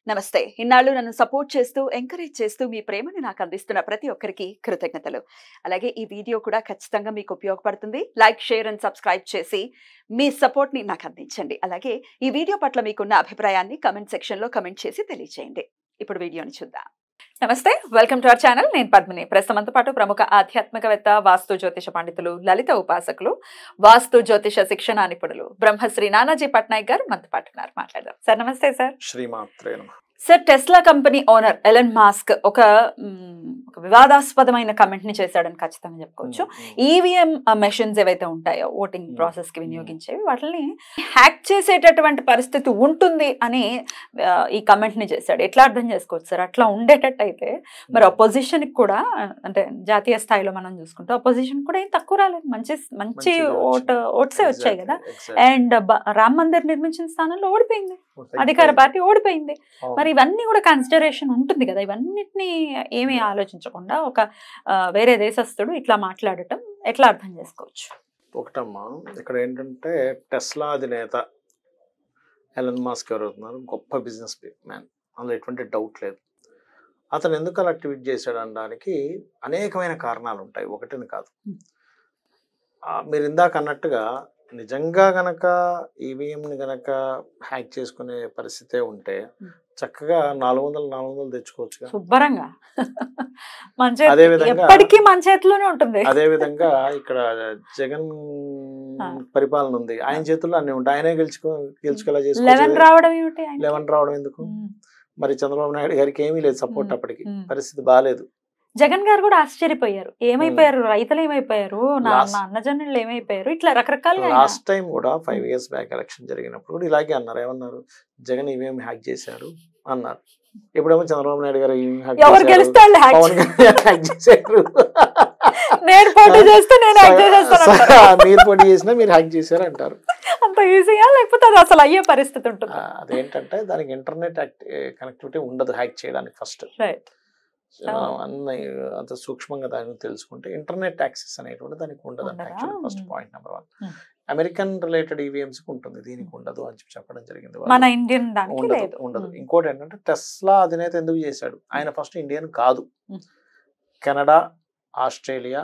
నమస్తే. ఇన్నాళ్ళు నన్ను సపోర్ట్ చేస్తూ, ఎంకరేజ్ చేస్తూ మీ ప్రేమని నాకు అందిస్తున్న ప్రతి ఒక్కరికి కృతజ్ఞతలు. అలాగే ఈ వీడియో కూడా ఖచ్చితంగా మీకు ఉపయోగపడుతుంది. లైక్, షేర్ అండ్ సబ్స్క్రైబ్ చేసి మీ సపోర్ట్‌ని నాకు అందించండి. అలాగే ఈ వీడియో పట్ల మీకున్న అభిప్రాయాన్ని కామెంట్ సెక్షన్‌లో కామెంట్ చేసి తెలియజేయండి. ఇప్పుడు వీడియోని చూద్దాం. నమస్తే, వెల్కమ్ టు అవర్ ఛానల్. నేను పద్మిని. ప్రస్తుతంతో పాటు ప్రముఖ ఆధ్యాత్మికవేత్త, వాస్తు జ్యోతిష పండితులు, లలిత ఉపాసకులు, వాస్తు జ్యోతిష శిక్షణ నిపుణులు బ్రహ్మశ్రీ నానాజీ పట్నాయక్ గారు మనతో పాటు ఉన్నారు. మాట్లాడదాం. సార్ నమస్తే. సార్ శ్రీమాత్రే నమః. Sir, Tesla company owner Elon Musk ఒక వివాదాస్పదమైన కమెంట్ ని చేశాడని ఖచ్చితంగా చెప్పుకోవచ్చు. ఈవీఎం మెషిన్స్ ఏవైతే ఉంటాయో ఓటింగ్ ప్రాసెస్ కి వినియోగించేవి, వాటిని హ్యాక్ చేసేటటువంటి పరిస్థితి ఉంటుంది అని ఈ కమెంట్ ని చేశాడు. ఎట్లా అర్థం చేసుకోవచ్చు సార్? అట్లా ఉండేటట్టు అయితే మరి అపోజిషన్ కి కూడా, అంటే జాతీయ స్థాయిలో మనం చూసుకుంటే అపోజిషన్ కూడా ఏం తక్కువ రాలేదు, మంచి ఓట్సే వచ్చాయి కదా. అండ్ రామ్ మందిర్ నిర్మించిన స్థానంలో ఓడిపోయింది, అధికార పార్టీ ఓడిపోయింది. మరి ఇవన్నీ కూడా కన్సిడరేషన్ ఉంటుంది కదా. ఇవన్నిటిని ఏమీ ఆలోచించకుండా ఒక వేరే దేశస్థుడు ఇట్లా మాట్లాడటం ఎట్లా అర్థం చేసుకోవచ్చు? ఒకటమ్మా, ఇక్కడ ఏంటంటే టెస్లా అధినేత ఎలన్ మాస్క్ ఎవరవుతున్నారు, గొప్ప బిజినెస్ మ్యాన్, అందులో ఎటువంటి డౌట్ లేదు. అతను ఎందుకు అలా ట్వీట్ చేశాడు అనడానికి అనేకమైన కారణాలు ఉంటాయి, ఒకటిని కాదు. మీరు ఇందాక అన్నట్టుగా నిజంగా గనక ఈవీఎంని గనక హ్యాక్ చేసుకునే పరిస్థితే ఉంటే చక్కగా 400 తెచ్చుకోవచ్చు శుభ్రంగా. అదేవిధంగా మన చేతిలోనే ఉంటుంది. అదేవిధంగా ఇక్కడ జగన్ పరిపాలన ఉంది, ఆయన చేతుల్లో అన్ని ఉంటాయి. ఆయనే గెలుచుకోలా చేసుకో. 11 రావడం ఎందుకు? మరి చంద్రబాబు నాయుడు గారికి ఏమీ లేదు సపోర్ట్, అప్పటికి పరిస్థితి బాగాలేదు. జగన్ గారు కూడా ఆశ్చర్యపోయారు, ఏమైపోయారు రైతులు, ఏమైపోయారు నా అన్నజనులు, ఏమైపోయారు, ఇట్లా రకరకాలుగా. లాస్ట్ టైం కూడా 5 years బ్యాక్ ఎలక్షన్ జరిగినప్పుడు కూడా ఇలాగే అన్నారు. ఏమన్నారు? జగన్ ఈవీఎం హ్యాక్ చేశారు అన్నారు. ఇప్పుడేమో చంద్రబాబు నాయుడు గారు ఎవరు గెలుస్తాడు హ్యాక్ చేశారు, నేను పోటీ చేస్తే మీరు పోటీ చేసినా మీరు హ్యాక్ చేశారు అంటారు. అంత ఈజీగా? లేకపోతే అది అసలు అయ్యే పరిస్థితి ఉంటుంది? అదేంటంటే దానికి ఇంటర్నెట్ కనెక్టివిటీ ఉండదు హ్యాక్ చేయడానికి. ఫస్ట్ అన్ని అంత సూక్ష్మంగా దాన్ని తెలుసుకుంటే ఇంటర్నెట్ యాక్సెస్ అనేటువంటి దానికి ఉండదు actually. First point number 1. American related EVMs కి ఉంటుంది, దీనికి ఉండదు అని చెప్పడం జరిగింది. మన ఇండియన్ ఉండదు. ఇంకోటి ఏంటంటే టెస్లా అధినేత ఎందుకు చేశాడు? ఆయన ఫస్ట్ ఇండియన్ కాదు. కెనడా, ఆస్ట్రేలియా,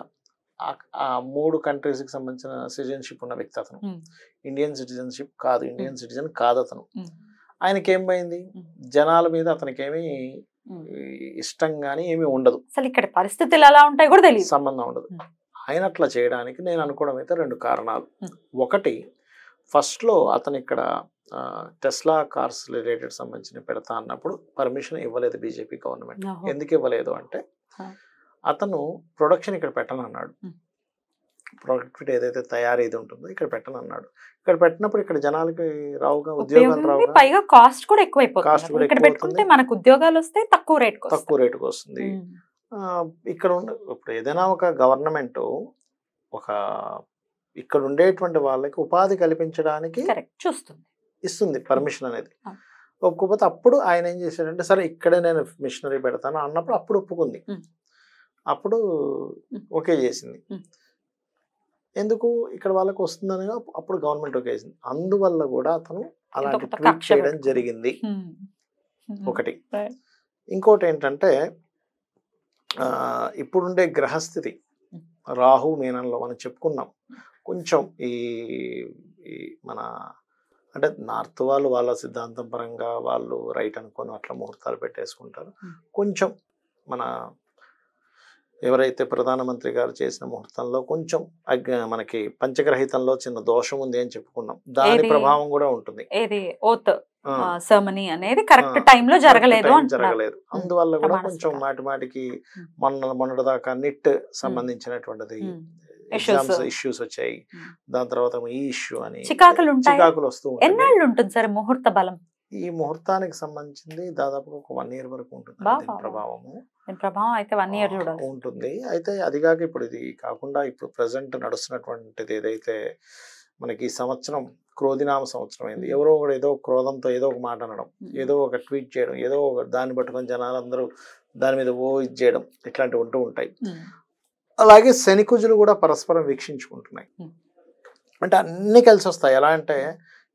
ఆ 3 countries కి సంబంధించిన సిటిజన్షిప్ ఉన్న వ్యక్తి అతను. ఇండియన్ సిటిజన్షిప్ కాదు, ఇండియన్ సిటిజన్ కాదు అతను. ఆయనకి ఏం పోయింది? జనాల మీద అతనికి ఏమి ఇష్టం గానీ ఏమి ఉండదు, అసలు ఇక్కడ పరిస్థితులు ఎలా ఉంటాయి కూడా తెలియదు, సంబంధం ఉండదు. ఆయన అట్లా చేయడానికి నేను అనుకోవడం అయితే 2 కారణాలు. ఒకటి, ఫస్ట్ లో అతను ఇక్కడ టెస్లా కార్స్ రిలేటెడ్ సంబంధించిన పెడతా అన్నప్పుడు పర్మిషన్ ఇవ్వలేదు బీజేపీ గవర్నమెంట్. ఎందుకు ఇవ్వలేదు అంటే అతను ప్రొడక్షన్ ఇక్కడ పెట్టనన్నాడు. ప్రొడక్ట్ ఏదైతే తయారీ ఉంటుందో ఇక్కడ పెట్టనన్నాడు. ఇక్కడ పెట్టినప్పుడు ఇక్కడ జనాలకి రావుగా, ఉద్యోగాలు రావుగా, పైగా కాస్ట్ కూడా ఎక్కువైపోతుంది. ఇక్కడ పెట్టుకుంటే మనకు ఉద్యోగాలు వస్తే తక్కువ రేటుకి వస్తుంది. ఇక్కడ ఇప్పుడు ఏదైనా ఒక గవర్నమెంట్ ఒక ఇక్కడ ఉండేటువంటి వాళ్ళకి ఉపాధి కల్పించడానికి ఇస్తుంది పర్మిషన్ అనేది. ఒప్పుకోకపోతే అప్పుడు ఆయన ఏం చేశాడంటే, సరే ఇక్కడే నేను మిషనరీ పెడతాను అన్నప్పుడు అప్పుడు ఒప్పుకుంది, అప్పుడు ఓకే చేసింది. ఎందుకు ఇక్కడ వాళ్ళకి వస్తుందని అప్పుడు గవర్నమెంట్ ఓకే చేసింది. అందువల్ల కూడా అతను అలాంటి ట్వీట్ చేయడం జరిగింది. ఒకటి. ఇంకోటి ఏంటంటే ఇప్పుడుండే గ్రహస్థితి రాహు మీనంలో మనం చెప్పుకున్నాం. కొంచెం ఈ మన అంటే నార్త్ వాళ్ళు వాళ్ళ సిద్ధాంతం పరంగా వాళ్ళు రైట్ అనుకొని అట్లా ముహూర్తాలు పెట్టేసుకుంటారు. కొంచెం మన ఎవరైతే ప్రధానమంత్రి గారు చేసిన ముహూర్తంలో కొంచెం మనకి పంచగ్రహితంలో చిన్న దోషం ఉంది అని చెప్పుకున్నాం. దాని ప్రభావం కూడా ఉంటుంది. జరగలేదు. అందువల్ల కూడా కొంచెం మాటికి మొన్నటి దాకా నిట్ సంబంధించినటువంటిది ఇష్యూస్ వచ్చాయి. దాని తర్వాత ఈ ఇష్యూ అని చికాకులు వస్తూ ఉంటాయి. ఈ ముహూర్తానికి సంబంధించింది దాదాపు ఒక 1 year వరకు ఉంటుంది ప్రభావము. ఉంటుంది. అయితే అదిగాక ఇప్పుడు ఇది కాకుండా ఇప్పుడు ప్రెసెంట్ నడుస్తున్నటువంటిది ఏదైతే మనకి ఈ సంవత్సరం క్రోధినామ సంవత్సరం అయింది. ఎవరో ఒకడు ఏదో క్రోధంతో ఏదో ఒక మాట అనడం, ఏదో ఒక ట్వీట్ చేయడం, ఏదో ఒక దాన్ని పట్టుకొని జనాలందరూ దాని మీద ఇది చేయడం, ఇట్లాంటివి ఉంటూ ఉంటాయి. అలాగే శనికుజులు కూడా పరస్పరం వీక్షించుకుంటున్నాయి. అంటే అన్ని కలిసి వస్తాయి. ఎలా అంటే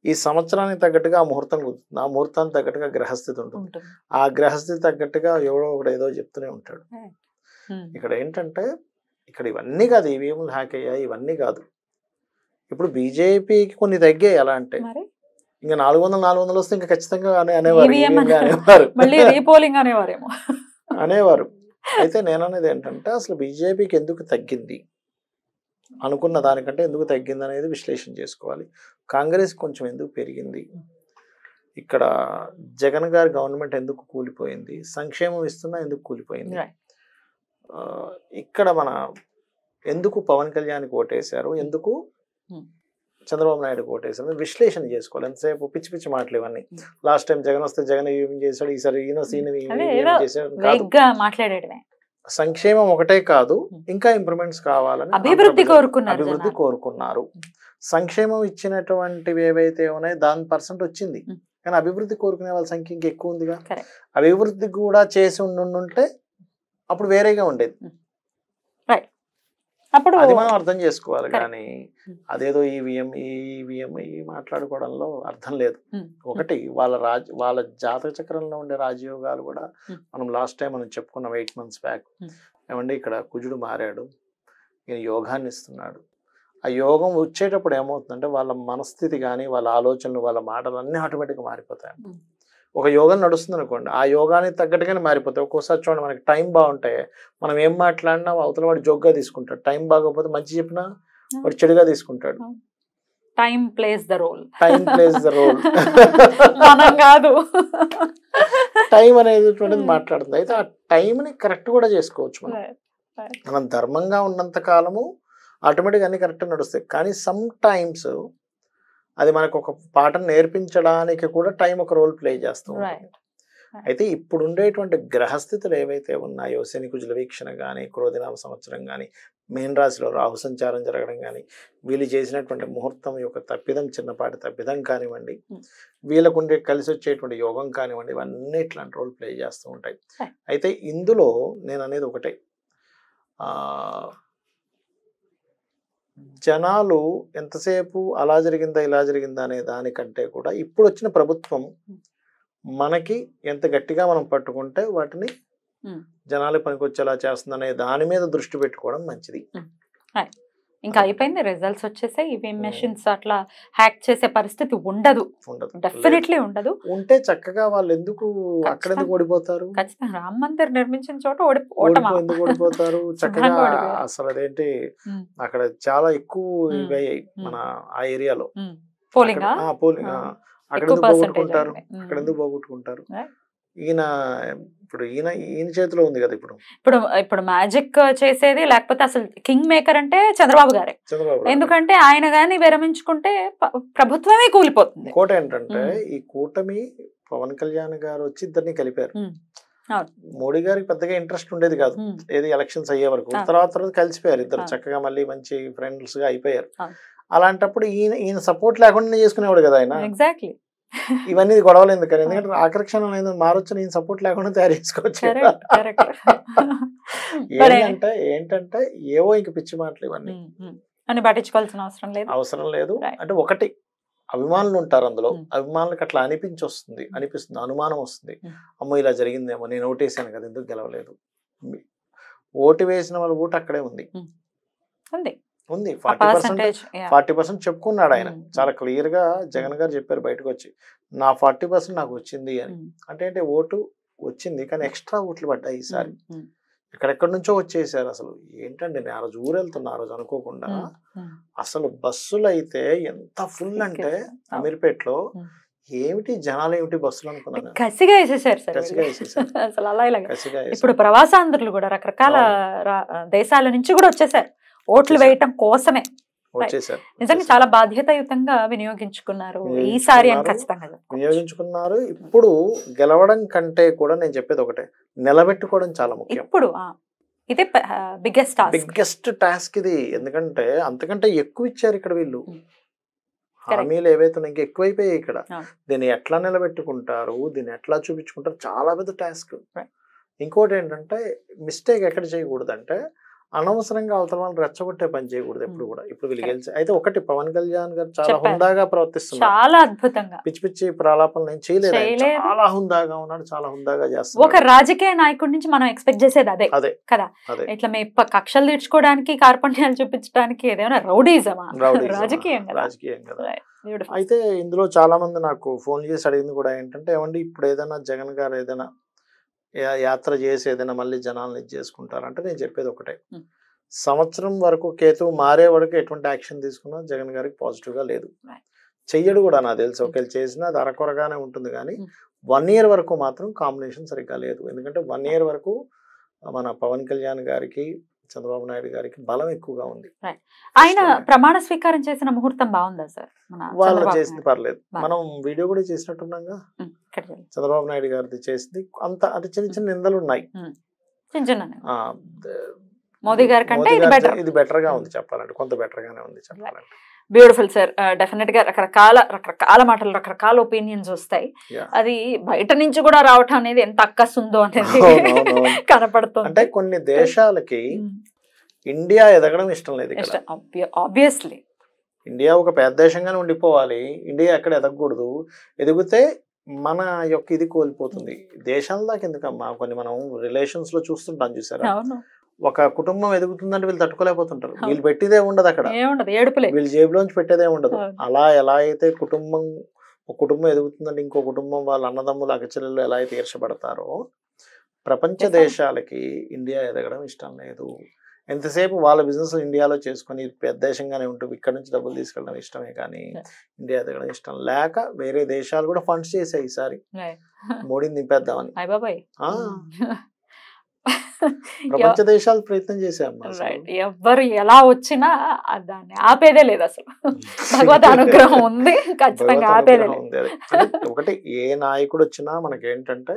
ఈ సంవత్సరానికి తగ్గట్టుగా ఆ ముహూర్తం కుదురుతుంది, ఆ ముహూర్తానికి తగ్గట్టుగా గ్రహస్థితి ఉంటుంది, ఆ గ్రహస్థితి తగ్గట్టుగా ఎవడో ఒకడు ఏదో చెప్తూనే ఉంటాడు. ఇక్కడ ఏంటంటే ఇక్కడ ఇవన్నీ కాదు, ఈవీఎంలు హ్యాక్ అయ్యాయి ఇవన్నీ కాదు. ఇప్పుడు బీజేపీకి కొన్ని తగ్గాయి. ఎలా అంటే ఇంకా 400 వస్తే ఇంకా ఖచ్చితంగా అనేవారు అనేవారు. అయితే నేను అనేది ఏంటంటే అసలు బీజేపీకి ఎందుకు తగ్గింది, అనుకున్న దానికంటే ఎందుకు తగ్గింది అనేది విశ్లేషణ చేసుకోవాలి. కాంగ్రెస్ కొంచెం ఎందుకు పెరిగింది, ఇక్కడ జగన్ గారి గవర్నమెంట్ ఎందుకు కూలిపోయింది, సంక్షేమం ఇస్తున్నా ఎందుకు కూలిపోయింది, ఇక్కడ మన ఎందుకు పవన్ కళ్యాణ్కి ఓటేశారు, ఎందుకు చంద్రబాబు నాయుడు ఓటేశారు విశ్లేషణ చేసుకోవాలి. ఎంతసేపు పిచ్చి పిచ్చి మాటలు ఇవన్నీ. లాస్ట్ టైం జగన్ వస్తే జగన్ ఏం చేశాడు, ఈసారి ఈయన మాట్లాడాడు. సంక్షేమం ఒకటే కాదు, ఇంకా ఇంప్రూవ్మెంట్స్ కావాలని అభివృద్ధి కోరుకున్నారు. సంక్షేమం ఇచ్చినటువంటివి ఏవైతే ఉన్నాయో దాని % వచ్చింది, కానీ అభివృద్ధి కోరుకునే వాళ్ళ సంఖ్య ఇంకా ఎక్కువ ఉందిగా. అభివృద్ధి కూడా చేసి ఉండుంటే అప్పుడు వేరేగా ఉండేది. అప్పుడు అది మనం అర్థం చేసుకోవాలి. కానీ అదేదో ఈవీఎం మాట్లాడుకోవడంలో అర్థం లేదు. ఒకటి వాళ్ళ జాతక చక్రంలో ఉండే రాజయోగాలు కూడా మనం లాస్ట్ టైం మనం చెప్పుకున్నాం 8 months బ్యాక్. ఏమంటే ఇక్కడ కుజుడు మారాడు, ఈయన యోగాన్ని ఇస్తున్నాడు. ఆ యోగం వచ్చేటప్పుడు ఏమవుతుందంటే వాళ్ళ మనస్థితి కానీ వాళ్ళ ఆలోచనలు వాళ్ళ మాటలు అన్నీ ఆటోమేటిక్గా మారిపోతాయి. ఒక యోగం నడుస్తుంది అనుకోండి, ఆ యోగానికి తగ్గట్టుగానే మారిపోతాయి. ఒక్కోసారి చూడండి మనకి టైం బాగుంటాయి, మనం ఏం మాట్లాడినా అవతల వాడు జోక్గా తీసుకుంటాడు. టైం బాగోకపోతే మంచి చెప్పినా వాడు చెడుగా తీసుకుంటాడు. Time plays the role. కాదు, టైం అనేది మాట్లాడుతుంది. అయితే ఆ టైంని కరెక్ట్ కూడా చేసుకోవచ్చు. మనం ధర్మంగా ఉన్నంత కాలము ఆటోమేటిక్గా అన్ని కరెక్ట్గా నడుస్తాయి. కానీ సమ్ టైమ్స్ అది మనకు ఒక పాఠం నేర్పించడానికి కూడా టైం ఒక రోల్ ప్లే చేస్తూ ఉంటుంది. అయితే ఇప్పుడు ఉండేటువంటి గ్రహస్థితులు ఏవైతే ఉన్నాయో, శని కుజుల వీక్షణ కానీ, క్రోధినామ సంవత్సరం కానీ, మీన రాశిలో రాహు సంచారం జరగడం కానీ, వీళ్ళు చేసినటువంటి ముహూర్తం యొక్క తప్పిదం, చిన్నపాటి తప్పిదం కానివ్వండి, వీళ్ళకు ఉండే కలిసి వచ్చేటువంటి యోగం కానివ్వండి, ఇవన్నీ ఇట్లాంటి రోల్ ప్లే చేస్తూ ఉంటాయి. అయితే ఇందులో నేను అనేది ఒకటే, జనాలు ఎంతసేపు అలా జరిగిందా ఇలా జరిగిందా అనే దానికంటే కూడా ఇప్పుడు వచ్చిన ప్రభుత్వం మనకి ఎంత గట్టిగా మనం పట్టుకుంటే వాటిని జనాలు పనికొచ్చేలా చేస్తుందనే దాని మీద దృష్టి పెట్టుకోవడం మంచిది. ఇంకా అయిపోయింది, రిజల్ట్స్ వచ్చేసాయి. ఈవీఎం మెషిన్స్ అట్లా హ్యాక్ చేసే పరిస్థితి ఉండదు, డెఫినెట్లీ ఉండదు. ఉంటే చక్కగా వాళ్ళు ఎందుకు అక్కడ ఎందుకు ఓడిపోతారు? ఖచ్చితంగా రామ మందిర్ నిర్మించిన చోట ఎందుకు ఓడిపోతారు? చక్కగా అసలు అదేంటి అక్కడ చాలా ఎక్కువ మన ఆ ఏరియాలో పోలింగ్ అక్కడ ఎందుకు పోగొట్టుకుంటారు? అక్కడ ఎందుకు పోగొట్టుకుంటారు? ఈయన చేతిలో ఉంది కదా ఇప్పుడు మ్యాజిక్ చేసేది, లేకపోతే అసలు కింగ్ మేకర్ అంటే చంద్రబాబు గారే. ఎందుకంటే ఆయన గాని విరమించుకుంటే ప్రభుత్వమే కూలిపోతుంది. ఇంకోటి ఏంటంటే ఈ కూటమి పవన్ కళ్యాణ్ గారు వచ్చి ఇద్దరిని కలిపారు. మోడీ గారికి పెద్దగా ఇంట్రెస్ట్ ఉండేది కాదు ఏది ఎలక్షన్స్ అయ్యే వరకు. తర్వాత కలిసిపోయారు ఇద్దరు, చక్కగా మళ్ళీ మంచి ఫ్రెండ్స్ గా అయిపోయారు. అలాంటప్పుడు ఈయన సపోర్ట్ లేకుండా చేసుకునేవాడు కదా ఆయన. ఎగ్జాక్ట్లీ. ఇవన్నీ గొడవలు ఎందుకని, ఎందుకంటే ఆకర్షణ మారొచ్చు, నేను సపోర్ట్ లేకుండా తయారు చేసుకోవచ్చు. ఏంటంటే ఏవో ఇంక పిచ్చి మాటలు ఇవన్నీ పట్టించుకోవాల్సిన అవసరం లేదు. అంటే ఒకటి అభిమానులు ఉంటారు అందులో, అభిమానులకు అట్లా అనిపిస్తుంది, అనుమానం వస్తుంది, అమ్మో ఇలా జరిగిందేమో, నేను ఓటేసాను కదా ఎందుకు గెలవలేదు. ఓటు వేసిన వాళ్ళ ఓటు అక్కడే ఉంది 40% చెప్పుకున్నాడు ఆయన చాలా క్లియర్ గా. జగన్ గారు చెప్పారు బయటకు వచ్చి, నా 40% నాకు వచ్చింది అని. అంటే ఓటు వచ్చింది కానీ ఎక్స్ట్రా ఓట్లు పడ్డాయి ఈసారి, ఎక్కడెక్కడి నుంచో వచ్చేసారు. అసలు ఏంటండి, నేను ఆ రోజు ఊరు వెళ్తున్నా, ఆ రోజు అనుకోకుండా అసలు బస్సులు అయితే ఎంత ఫుల్ అంటే అమీర్పేటలో ఏమిటి జనాలు ఏమిటి బస్సులు అనుకున్నాను. కసిగా వేసేసారు. అసలు అలా ఇప్పుడు ప్రవాసాంధ్రులు కూడా రకరకాల దేశాల నుంచి కూడా వచ్చేసారు ఓట్లు వేయటం కోసమే. నిజంగా చాలా బాధ్యతాయుతంగా వినియోగించుకున్నారు ఈసారి అని ఖచ్చితంగా వినియోగించుకున్నారు. ఇప్పుడు గెలవడం కంటే కూడా నేను చెప్పేది ఒకటే, నిలబెట్టుకోవడం చాలా ముఖ్యం. ఇప్పుడు ఇదే బిగ్గెస్ట్ టాస్క్ ఇది. ఎందుకంటే అంతకంటే ఎక్కువ ఇచ్చారు ఇక్కడ వీళ్ళు, హామీలు ఏవైతే ఇంకా ఎక్కువైపోయాయి ఇక్కడ. దీన్ని ఎట్లా నిలబెట్టుకుంటారు, దీన్ని ఎట్లా చూపించుకుంటారు, చాలా పెద్ద టాస్క్. ఇంకోటి ఏంటంటే మిస్టేక్ ఎక్కడ చేయకూడదంటే అనవసరంగా అవతల వాళ్ళని రెచ్చగొట్టే పని చేయకూడదు ఎప్పుడు కూడా. ఇప్పుడు వీళ్ళు గెలిచి అయితే ఒకటి పవన్ కళ్యాణ్ గారు చాలా హుందాగా ప్రవర్తిస్తున్నారు, చాలా అద్భుతంగా పిచ్చి పిచ్చి ప్రలాపనలు ఏం చేయలేదు, చాలా హుందాగా ఉన్నాడు, చాలా హుందాగా చేస్తారు. ఒక రాజకీయ నాయకుడి నుంచి మనం ఎక్స్పెక్ట్ చేసేది అదే కదా. ఇట్లా మీ కక్షలు తీర్చుకోవడానికి కార్పణ్యాలు చూపించడానికి ఏదైనా రౌడీజమా? రాజకీయం కదా. అయితే ఇందులో చాలా మంది నాకు ఫోన్ చేసి అడిగింది కూడా ఏంటంటే, ఏమండి ఇప్పుడు ఏదైనా జగన్ గారు ఏదైనా యాత్ర చేసి ఏదైనా మళ్ళీ జనాలను ఇది చేసుకుంటారంటే నేను చెప్పేది ఒకటే, సంవత్సరం వరకు కేతు మారే వరకు ఎటువంటి యాక్షన్ తీసుకున్నా జగన్ గారికి పాజిటివ్ గా లేదు, చెయ్యడు కూడా నాకు తెలుసు. ఒకవేళ చేసినా అది అరకొరగానే ఉంటుంది, కానీ 1 year వరకు మాత్రం కాంబినేషన్ సరిగ్గా లేదు. ఎందుకంటే 1 year వరకు మన పవన్ కళ్యాణ్ గారికి చంద్రబాబు నాయుడు గారికి బలం ఎక్కువగా ఉంది. ఆయన ప్రమాణ స్వీకారం చేసిన ముహూర్తం బాగుందా సార్? వాళ్ళు చేసింది పర్లేదు, మనం వీడియో కూడా చేసినట్టున్నాగా. చంద్రబాబు నాయుడు గారిది చేసింది అంత అంటే చిన్న చిన్న నిందలు ఉన్నాయి, మోదీ గారి కంటే ఇది బెటర్ గా ఉంది చెప్పాలంటే, కొంత బెటర్ గానే ఉంది చెప్పాలంటే. Beautiful sir. డెఫినెట్ గా రకరకాల మాటలు, రకరకాల ఒపీనియన్స్ వస్తాయి. అది బయట నుంచి కూడా రావటం అనేది ఎంత అక్కస్ ఉందో అనేది కనపడుతుంది. అంటే కొన్ని దేశాలకి ఇండియా ఎదగడం ఇష్టం లేదు. ఆబ్వియస్లీ ఇండియా ఒక పెద్ద దేశంగానే ఉండిపోవాలి, ఇండియా ఎక్కడ ఎదగకూడదు. ఎదిగితే మన యొక్క ఇది కోల్పోతుంది. దేశాల దాకా ఎందుకమ్మా, కొన్ని మనం రిలేషన్స్ లో చూస్తుంటాం చూసారా, ఒక కుటుంబం ఎదుగుతుందంటే వీళ్ళు తట్టుకోలేకపోతుంటారు, వీళ్ళు పెట్టిదే ఉండదు అక్కడ, వీళ్ళు జేబులోంచి పెట్టేదే ఉండదు. అలా ఎలా అయితే ఒక కుటుంబం ఎదుగుతుందంటే ఇంకో కుటుంబం వాళ్ళ అన్నదమ్ములు అక్కచెల్లెలు ఎలా అయితే ఈర్షపడతారో, ప్రపంచ దేశాలకి ఇండియా ఎదగడం ఇష్టం లేదు. ఎంతసేపు వాళ్ళ బిజినెస్ ఇండియాలో చేసుకుని పెద్ద దేశంగానే ఉంటుంది, ఇక్కడ నుంచి డబ్బులు తీసుకెళ్ళడం ఇష్టమే, కానీ ఇండియా ఎదగడం ఇష్టం లేక వేరే దేశాలు కూడా ఫండ్స్ చేసాయి ఈసారి మోడీని దింపేద్దామని. ప్రపంచ దేశాలు ప్రయత్నం చేశారు. ఎవరు ఎలా వచ్చినా దాన్ని ఆపేదే లేదు అసలు. భగవద్ అనుగ్రహం ఉంది, ఖచ్చితంగా ఆపేదే లేదు. ఒకటి ఏ నాయకుడు వచ్చినా మనకి ఏంటంటే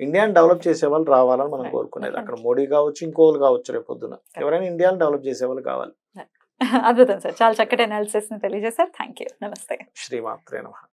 ఇండియాని డెవలప్ చేసే వాళ్ళు రావాలని మనం కోరుకునేది. అక్కడ మోడీ కావచ్చు, ఇంకోళ్ళు కావచ్చు, రేపు పొద్దున ఎవరైనా ఇండియాని డెవలప్ చేసే వాళ్ళు కావాలి. అద్భుతం సార్, చాలా చక్కటి అనాలిసిస్ ని తెలియజేశారు. Thank you. నమస్తే. శ్రీమాత్రే నమః.